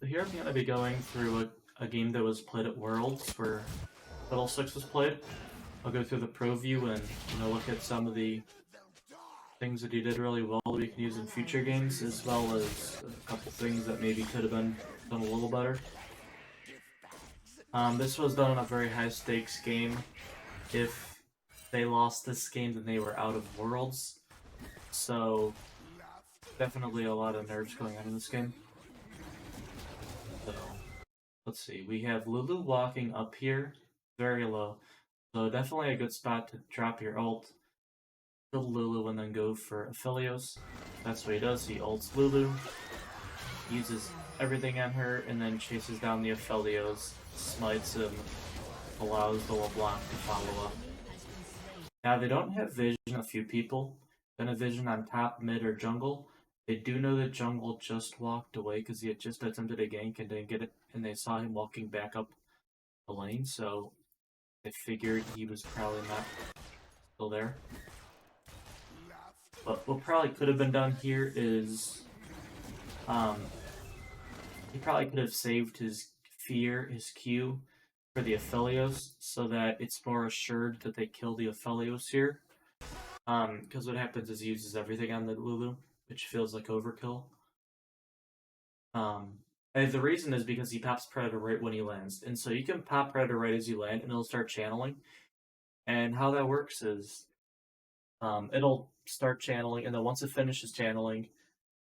Here I'm going to be going through a game that was played at Worlds where Fiddlesticks was played. I'll go through the Proview and look at some of the things that he did really well that we can use in future games, as well as a couple things that maybe could have been done a little better. This was done in a very high stakes game. If they lost this game, then they were out of Worlds. So definitely a lot of nerves going on in this game. So let's see, we have Lulu walking up here, very low. So definitely a good spot to drop your ult, kill Lulu, and then go for Aphelios. That's what he does, he ults Lulu, uses everything on her, and then chases down the Aphelios, smites him, allows the LeBlanc to follow up. Now they don't have vision on a few people, don't have vision on top, mid, or jungle. They do know that jungle just walked away because he had just attempted a gank and didn't get it, and they saw him walking back up the lane, so they figured he was probably not still there. But what probably could have been done here is he probably could have saved his fear, his Q, for the Aphelios so that it's more assured that they kill the Aphelios here. Because what happens is he uses everything on the Lulu, which feels like overkill. And the reason is because he pops Predator right when he lands. And so you can pop Predator right as you land, and it'll start channeling. And how that works is it'll start channeling, and then once it finishes channeling,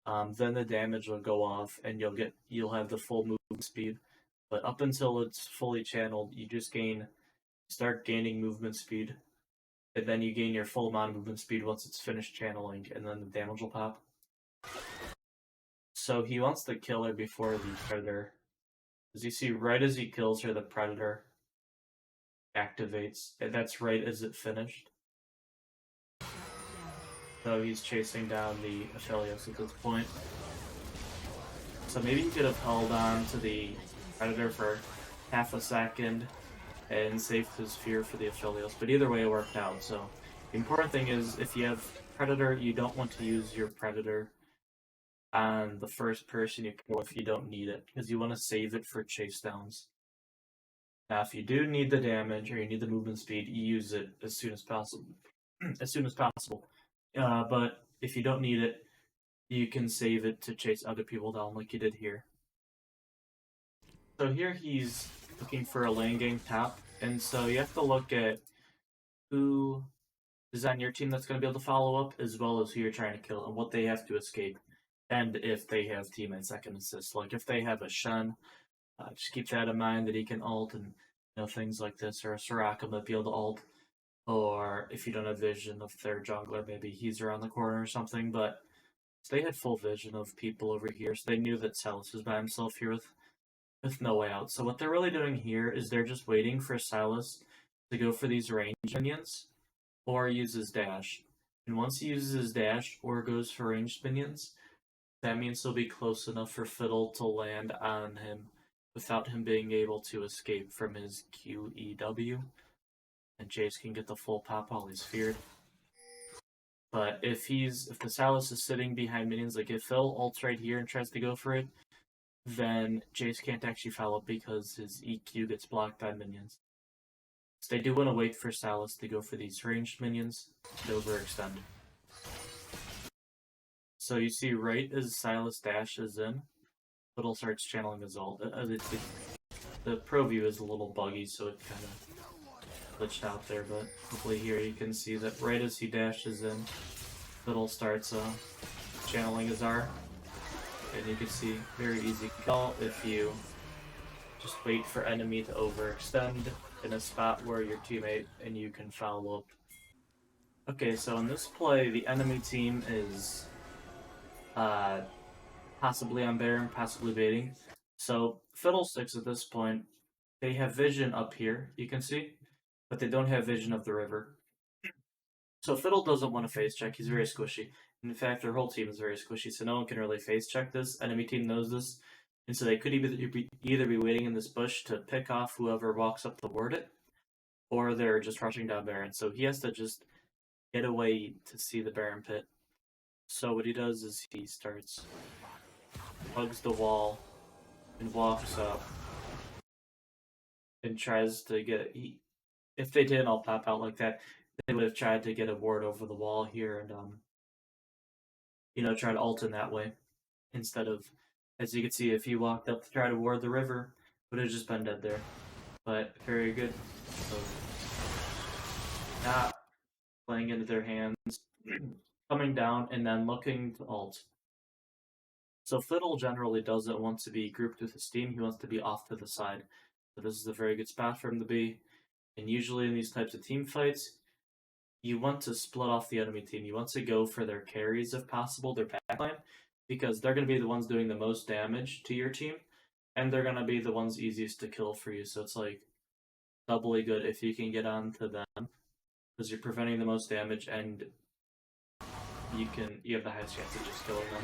then the damage will go off, and you'll have the full movement speed. But up until it's fully channeled, you just start gaining movement speed, and then you gain your full amount of movement speed once it's finished channeling, and then the damage will pop. So he wants to kill her before the Predator. As you see, right as he kills her, the Predator activates, and that's right as it finished. So he's chasing down the Aphelios at this point. So maybe he could have held on to the Predator for half a second and saved his fear for the Aphelios, but either way it worked out. So the important thing is, if you have Predator, you don't want to use your Predator on the first person you kill if you don't need it, because you want to save it for chase downs. Now, if you do need the damage or you need the movement speed, you use it as soon as possible. But if you don't need it, you can save it to chase other people down like you did here. So here he's looking for a lane game top, and so you have to look at who is on your team that's going to be able to follow up, as well as who you're trying to kill and what they have to escape. And if they have teammates that can assist. Like if they have a Shen, just keep that in mind that he can ult and things like this, or a Soraka might be able to ult. Or if you don't have vision of their jungler, maybe he's around the corner or something. But they had full vision of people over here, so they knew that Sylas was by himself here with no way out. So what they're really doing here is they're just waiting for Sylas to go for these range minions or use his dash. And once he uses his dash or goes for ranged minions, that means he'll be close enough for Fiddle to land on him without him being able to escape from his QEW. And Jace can get the full pop while he's feared. But if the Sylas is sitting behind minions, like if Phil ults right here and tries to go for it, then Jace can't actually follow up because his EQ gets blocked by minions. So they do want to wait for Sylas to go for these ranged minions to overextend. So you see, right as Sylas dashes in, Fiddle starts channeling his ult. The Proview is a little buggy, so it kind of glitched out there, but hopefully here you can see that right as he dashes in, Fiddle starts channeling his R. And you can see, very easy kill if you just wait for enemy to overextend in a spot where your teammate and you can follow up. Okay, so in this play, the enemy team is possibly on Baron, possibly baiting. So Fiddlesticks at this point, they have vision up here, you can see, but they don't have vision of the river. So Fiddle doesn't want to face check, he's very squishy. In fact, their whole team is very squishy, so no one can really face check this. Enemy team knows this, and so they could either be waiting in this bush to pick off whoever walks up to ward it, or they're just rushing down Baron. So he has to just get away to see the Baron pit. So what he does is he starts, hugs the wall, and walks up and tries to get. If they didn't all pop out like that, they would have tried to get a ward over the wall here and try to ult in that way instead of, as you can see, if he walked up to try to ward the river, would have just been dead there. But very good. So not playing into their hands, coming down and then looking to ult. So Fiddle generally doesn't want to be grouped with his team. He wants to be off to the side. So this is a very good spot for him to be. And usually in these types of team fights, you want to split off the enemy team. You want to go for their carries if possible, their backline, because they're going to be the ones doing the most damage to your team, and they're going to be the ones easiest to kill for you. So it's like doubly good if you can get onto them, because you're preventing the most damage and you have the highest chance of just killing them.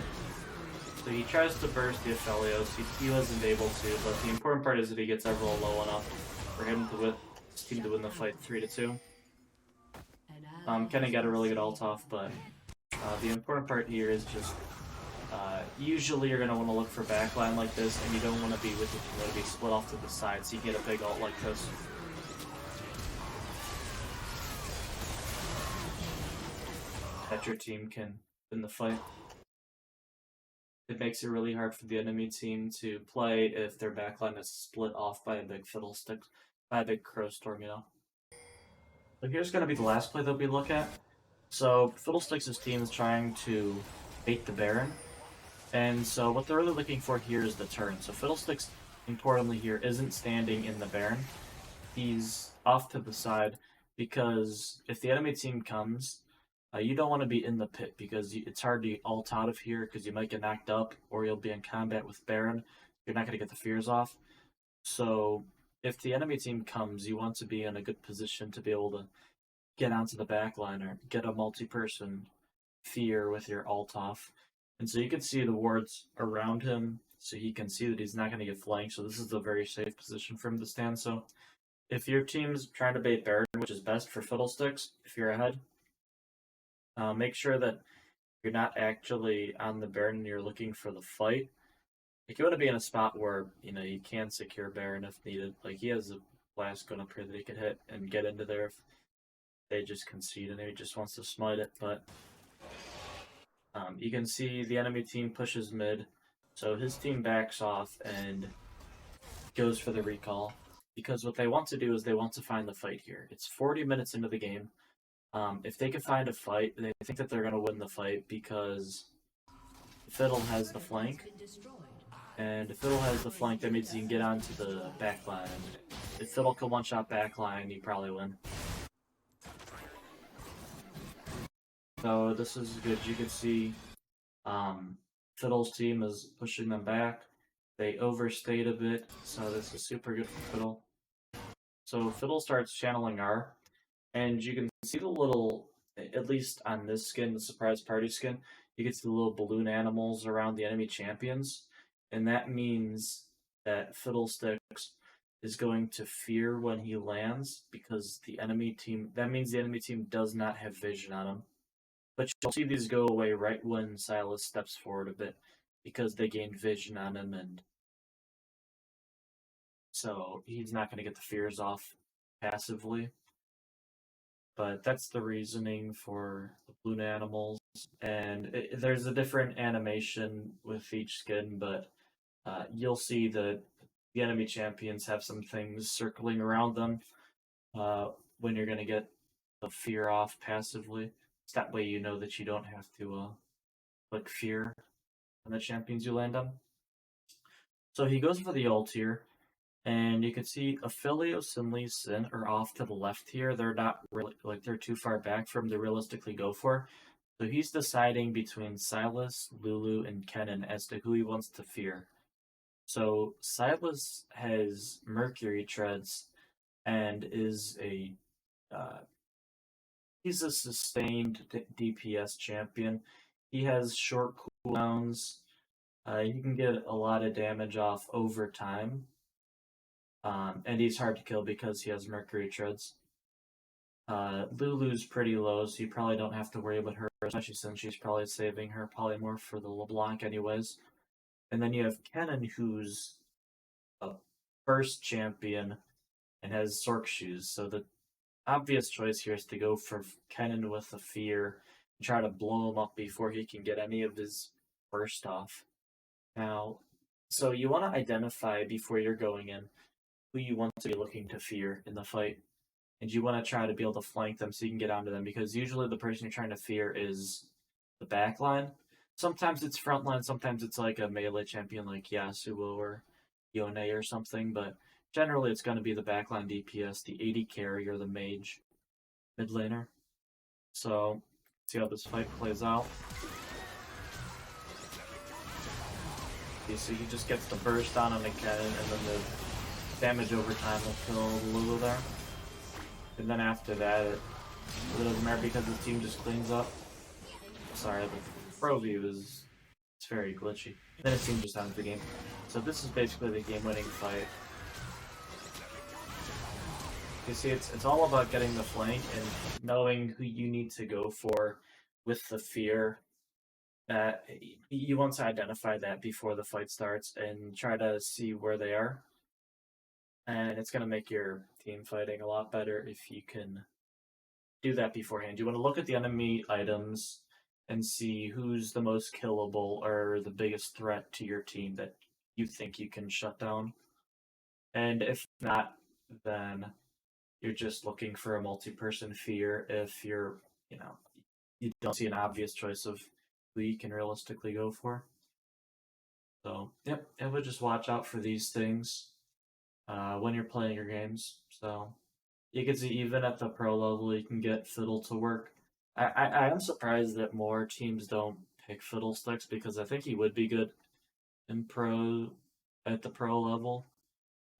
So he tries to burst the Aphelios. He wasn't able to, but the important part is that he gets everyone low enough for him to his team to win the fight 3-2. Kenny got a really good ult off, but the important part here is just usually you're going to want to look for backline like this, and you don't want to be with it. You want to be split off to the side so you get a big ult like this. That your team can win the fight. It makes it really hard for the enemy team to play if their backline is split off by a big Fiddlesticks, by a big Crowstorm, So here's going to be the last play that we look at. So Fiddlesticks' team is trying to bait the Baron. And so what they're really looking for here is the turn. So Fiddlesticks, importantly here, isn't standing in the Baron. He's off to the side because if the enemy team comes, you don't want to be in the pit because it's hard to ult out of here because you might get knocked up or you'll be in combat with Baron. You're not going to get the fears off. So if the enemy team comes, you want to be in a good position to be able to get onto the backline or get a multi-person fear with your ult off. And so you can see the wards around him, so he can see that he's not going to get flanked. So this is a very safe position for him to stand. So if your team's trying to bait Baron, which is best for Fiddlesticks, if you're ahead, make sure that you're not actually on the Baron and you're looking for the fight. Like, you want to be in a spot where, you can secure Baron if needed. Like, he has a blast gun up here that he can hit and get into there if they just concede and he just wants to smite it. But you can see the enemy team pushes mid, so his team backs off and goes for the recall. Because what they want to do is they want to find the fight here. It's 40 minutes into the game. If they can find a fight, they think that they're going to win the fight because Fiddle has the flank. And if Fiddle has the flank, that means you can get onto the backline. If Fiddle can one-shot backline, you probably win. So this is good. You can see Fiddle's team is pushing them back. They overstayed a bit, so this is super good for Fiddle. So Fiddle starts channeling R, and you can see the little, at least on this skin, the Surprise Party skin, you can see the little balloon animals around the enemy champions, and that means that Fiddlesticks is going to fear when he lands because that means the enemy team does not have vision on him. But you'll see these go away right when Silas steps forward a bit because they gained vision on him, and so he's not going to get the fears off passively. But that's the reasoning for the balloon animals. And there's a different animation with each skin, but you'll see that the enemy champions have some things circling around them when you're going to get the fear off passively. So that way you know that you don't have to click fear on the champions you land on. So he goes for the ult here. And you can see Aphelios and Lee Sin are off to the left here. They're not really, they're too far back for him to realistically go for. So he's deciding between Silas, Lulu, and Kennen as to who he wants to fear. So Silas has Mercury Treads and is he's a sustained DPS champion. He has short cooldowns. He can get a lot of damage off over time. And he's hard to kill because he has Mercury Treads. Lulu's pretty low, so you probably don't have to worry about her, especially since she's probably saving her polymorph for the LeBlanc anyways. And then you have Kennen, who's a first champion and has Sork shoes. So the obvious choice here is to go for Kennen with a fear and try to blow him up before he can get any of his burst off. Now, so you want to identify before you're going in who you want to be looking to fear in the fight. And you want to try to be able to flank them so you can get onto them because usually the person you're trying to fear is the back line. Sometimes it's front line, sometimes it's like a melee champion like Yasuo or Yone or something, but generally it's going to be the backline DPS, the AD carry, or the mage mid laner. So, see how this fight plays out. Okay, so he just gets the burst on him again, and then the damage over time will kill Lulu there. And then after that, it doesn't matter because the team just cleans up. Sorry, the Proview is it's very glitchy. Then it seems just ends the game. So this is basically the game-winning fight. You see, it's all about getting the flank and knowing who you need to go for with the fear. That you want to identify that before the fight starts and try to see where they are. And it's going to make your team fighting a lot better if you can do that beforehand. You want to look at the enemy items and see who's the most killable or the biggest threat to your team that you think you can shut down. And if not, then you're just looking for a multi-person fear if you're, you don't see an obvious choice of who you can realistically go for. So, yep, I would just watch out for these things when you're playing your games. So, you can see even at the pro level, you can get Fiddle to work. I am surprised that more teams don't pick Fiddlesticks because I think he would be good in pro at the pro level.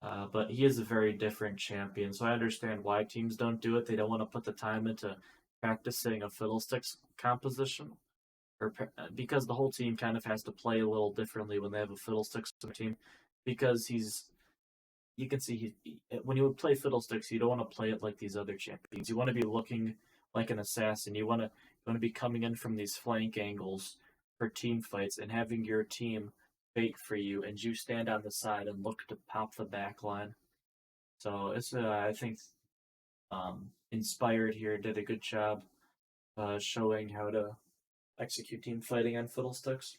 But he is a very different champion, so I understand why teams don't do it. They don't want to put the time into practicing a Fiddlesticks composition, or because the whole team kind of has to play a little differently when they have a Fiddlesticks team. Because you can see when you play Fiddlesticks, you don't want to play it like these other champions. You want to be looking like an assassin. You want to be coming in from these flank angles for team fights and having your team bait for you, and you stand on the side and look to pop the back line. So it's I think Inspired here did a good job showing how to execute team fighting on Fiddlesticks.